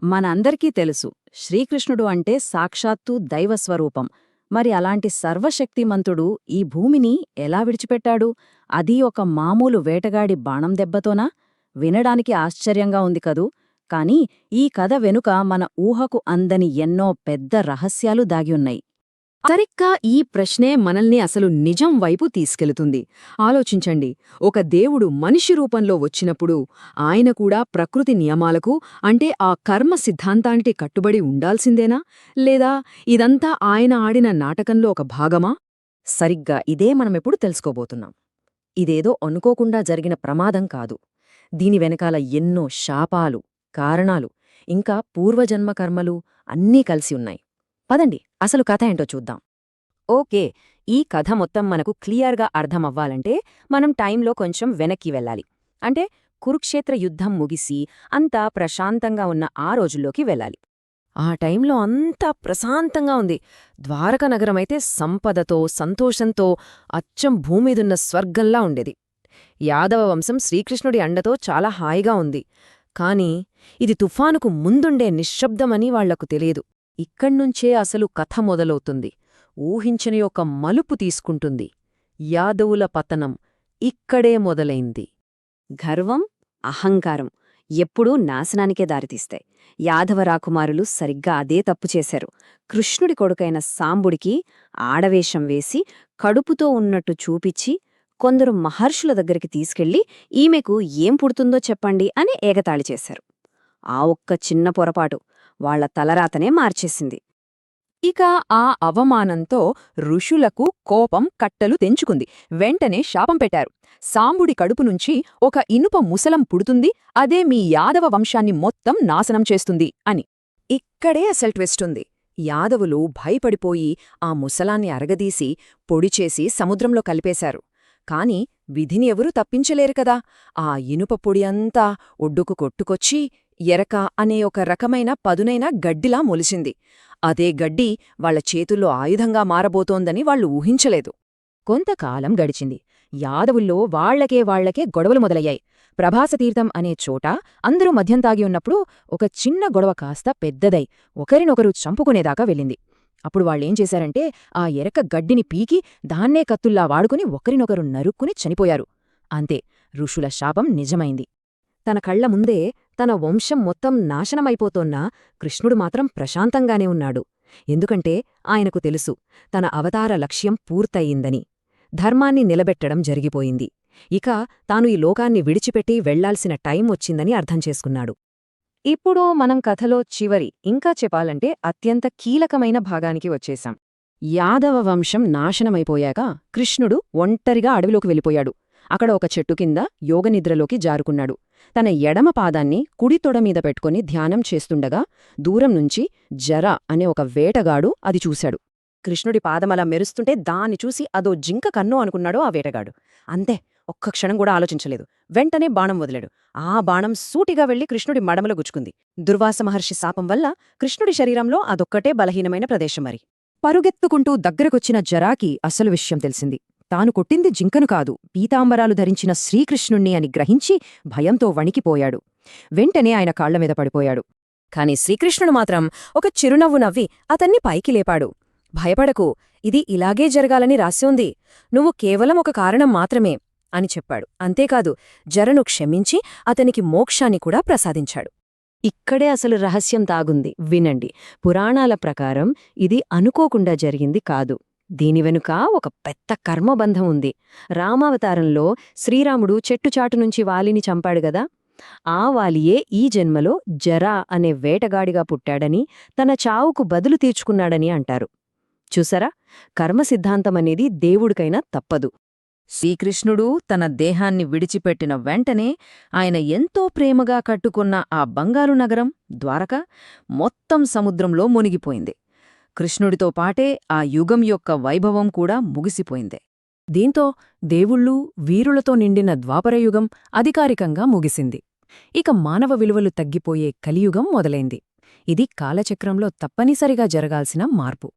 మనందరికీ తెలుసు శ్రీకృష్ణుడు అంటే సాక్షాత్తు దైవస్వరూపం. మరి అలాంటి సర్వశక్తిమంతుడు ఈ భూమిని ఎలా విడిచిపెట్టాడు? అదీ ఒక మామూలు వేటగాడి బాణం దెబ్బతోనా? వినడానికి ఆశ్చర్యంగా ఉంది కదూ. కాని ఈ కథ వెనుక మన ఊహకు అందని ఎన్నో పెద్ద రహస్యాలు దాగియున్నాయి. సరిగ్గా ఈ ప్రశ్నే మనల్ని అసలు నిజం వైపు తీసుకెళుతుంది. ఆలోచించండి, ఒక దేవుడు మనిషి రూపంలో వచ్చినప్పుడు ఆయన కూడా ప్రకృతి నియమాలకు అంటే ఆ కర్మ సిద్ధాంతానికి కట్టుబడి ఉండాల్సిందేనా? లేదా ఇదంతా ఆయన ఆడిన నాటకంలో ఒక భాగమా? సరిగ్గా ఇదే మనమిప్పుడు తెలుసుకోబోతున్నాం. ఇదేదో అనుకోకుండా జరిగిన ప్రమాదం కాదు. దీని వెనకాల ఎన్నో శాపాలు, కారణాలు, ఇంకా పూర్వజన్మ కర్మలు అన్నీ కలిసి ఉన్నాయి. పదండి, అసలు కథ ఏంటో చూద్దాం. ఓకే, ఈ కథ మొత్తం మనకు క్లియర్గా అర్థమవ్వాలంటే మనం టైంలో కొంచెం వెనక్కి వెళ్ళాలి. అంటే కురుక్షేత్ర యుద్ధం ముగిసి అంతా ప్రశాంతంగా ఉన్న ఆ రోజుల్లోకి వెళ్ళాలి. ఆ టైంలో అంతా ప్రశాంతంగా ఉంది. ద్వారక నగరమైతే సంపదతో, సంతోషంతో అచ్చం భూమిదున్న స్వర్గంలా ఉండేది. యాదవ వంశం శ్రీకృష్ణుడి అండతో చాలా హాయిగా ఉంది. కాని ఇది తుఫానుకు ముందుండే నిశ్శబ్దమని వాళ్లకు తెలియదు. ఇక్కడ్నుంచే అసలు కథ మొదలవుతుంది. ఊహించని ఒక మలుపు తీసుకుంటుంది. యాదవుల పతనం ఇక్కడే మొదలైంది. గర్వం, అహంకారం ఎప్పుడూ నాశనానికే దారితీస్తాయి. యాదవ రాకుమారులు సరిగ్గా అదే తప్పు చేశారు. కృష్ణుడి కొడుకైన సాంబుడికి ఆడవేషం వేసి కడుపుతో ఉన్నట్టు చూపిచ్చి కొందరు మహర్షుల దగ్గరికి తీసుకెళ్లి ఈమెకు ఏం పుడుతుందో చెప్పండి అని ఏగతాళి చేశారు. ఆ ఒక్క చిన్న పొరపాటు వాళ్ల తలరాతనే మార్చేసింది. ఇక ఆ అవమానంతో ఋషులకు కోపం కట్టలు తెంచుకుంది. వెంటనే శాపం పెట్టారు. సాంబుడి కడుపునుంచి ఒక ఇనుప ముసలం పుడుతుంది, అదే మీ యాదవ వంశాన్ని మొత్తం నాశనం చేస్తుంది అని. ఇక్కడే అసలు ట్విస్టుంది. యాదవులు భయపడిపోయి ఆ ముసలాన్ని అరగదీసి పొడిచేసి సముద్రంలో కలిపేశారు. కాని విధిని ఎవరూ తప్పించలేరు కదా. ఆ ఇనుప పొడి అంతా ఒడ్డుకు కొట్టుకొచ్చి ఎరక అనే ఒక రకమైన పదునైన గడ్డిలా మొలిసింది. అదే గడ్డి వాళ్ల చేతుల్లో ఆయుధంగా మారబోతోందని వాళ్లు ఊహించలేదు. కొంతకాలం గడిచింది. యాదవుల్లో వాళ్లకే గొడవలు మొదలయ్యాయి. ప్రభాసతీర్థం అనే చోట అందరూ మద్యం తాగి ఉన్నప్పుడు ఒక చిన్న గొడవ కాస్త పెద్దదై ఒకరినొకరు చంపుకునేదాకా వెళ్ళింది. అప్పుడు వాళ్ళేం చేశారంటే ఆ ఎరక గడ్డిని పీకి దాన్నే కత్తుల్లా వాడుకుని ఒకరినొకరు నరుక్కుని చనిపోయారు. అంతే, ఋషుల శాపం నిజమైంది. తన కళ్ల ముందే తన వంశం మొత్తం నాశనమైపోతోన్నా కృష్ణుడు మాత్రం ప్రశాంతంగానే ఉన్నాడు. ఎందుకంటే ఆయనకు తెలుసు, తన అవతార లక్ష్యం పూర్తయిందని. ధర్మాన్ని నిలబెట్టడం జరిగిపోయింది. ఇక తాను ఈ లోకాన్ని విడిచిపెట్టి వెళ్లాల్సిన టైం వచ్చిందని అర్థం చేసుకున్నాడు. ఇప్పుడు మనం కథలో చివరి, ఇంకా చెప్పాలంటే అత్యంత కీలకమైన భాగానికి వచ్చేశాం. యాదవ వంశం నాశనమైపోయాక కృష్ణుడు ఒంటరిగా అడవిలోకి వెళ్ళిపోయాడు. అక్కడ ఒక చెట్టు కింద యోగనిద్రలోకి జారుకున్నాడు. తన ఎడమ పాదాన్ని కుడి తొడమీద పెట్టుకుని ధ్యానం చేస్తుండగా దూరం నుంచి జర అనే ఒక వేటగాడు అది చూశాడు. కృష్ణుడి పాదమలా మెరుస్తుంటే దాన్ని చూసి అదో జింక కన్ను అనుకున్నాడు ఆ వేటగాడు. అంతే, ఒక్క క్షణం కూడా ఆలోచించలేదు. వెంటనే బాణం వదిలాడు. ఆ బాణం సూటిగా వెళ్లి కృష్ణుడి మడమలో గుచ్చుకుంది. దుర్వాస మహర్షి శాపం వల్ల కృష్ణుడి శరీరంలో అదొక్కటే బలహీనమైన ప్రదేశం మరి. పరుగెత్తుకుంటూ దగ్గరకొచ్చిన జరాకి అసలు విషయం తెలిసింది. తాను కొట్టింది జింకను కాదు, పీతాంబరాలు ధరించిన శ్రీకృష్ణుణ్ణి అని గ్రహించి భయంతో వణికిపోయాడు. వెంటనే ఆయన కాళ్లమీద పడిపోయాడు. కాని శ్రీకృష్ణుడు మాత్రం ఒక చిరునవ్వు నవ్వి అతన్ని పైకి లేపాడు. భయపడకు, ఇది ఇలాగే జరగాలని రాసి నువ్వు కేవలం ఒక కారణం మాత్రమే అని చెప్పాడు. అంతేకాదు, జరను క్షమించి అతనికి మోక్షాన్ని కూడా ప్రసాదించాడు. ఇక్కడే అసలు రహస్యం దాగుంది, వినండి. పురాణాల ప్రకారం ఇది అనుకోకుండా జరిగింది కాదు. దీని వెనుక ఒక పెద్ద కర్మబంధం ఉంది. రామావతారంలో శ్రీరాముడు చెట్టుచాటునుంచి వాలిని చంపాడు గదా, ఆ వాలియే ఈ జన్మలో జరా అనే వేటగాడిగా పుట్టాడని, తన చావుకు బదులు తీర్చుకున్నాడని అంటారు. చూసారా, కర్మ సిద్ధాంతమనేది దేవుడికైనా తప్పదు. శ్రీకృష్ణుడు తన దేహాన్ని విడిచిపెట్టిన వెంటనే ఆయన ఎంతో ప్రేమగా కట్టుకున్న ఆ బంగారు నగరం ద్వారక మొత్తం సముద్రంలో మునిగిపోయింది. కృష్ణుడితో పాటే ఆ యుగం యొక్క వైభవం కూడా ముగిసిపోయింది. దీంతో దేవుళ్ళూ వీరులతో నిండిన ద్వాపరయుగం అధికారికంగా ముగిసింది. ఇక మానవ విలువలు తగ్గిపోయే కలియుగం మొదలైంది. ఇది కాలచక్రంలో తప్పనిసరిగా జరగాల్సిన మార్పు.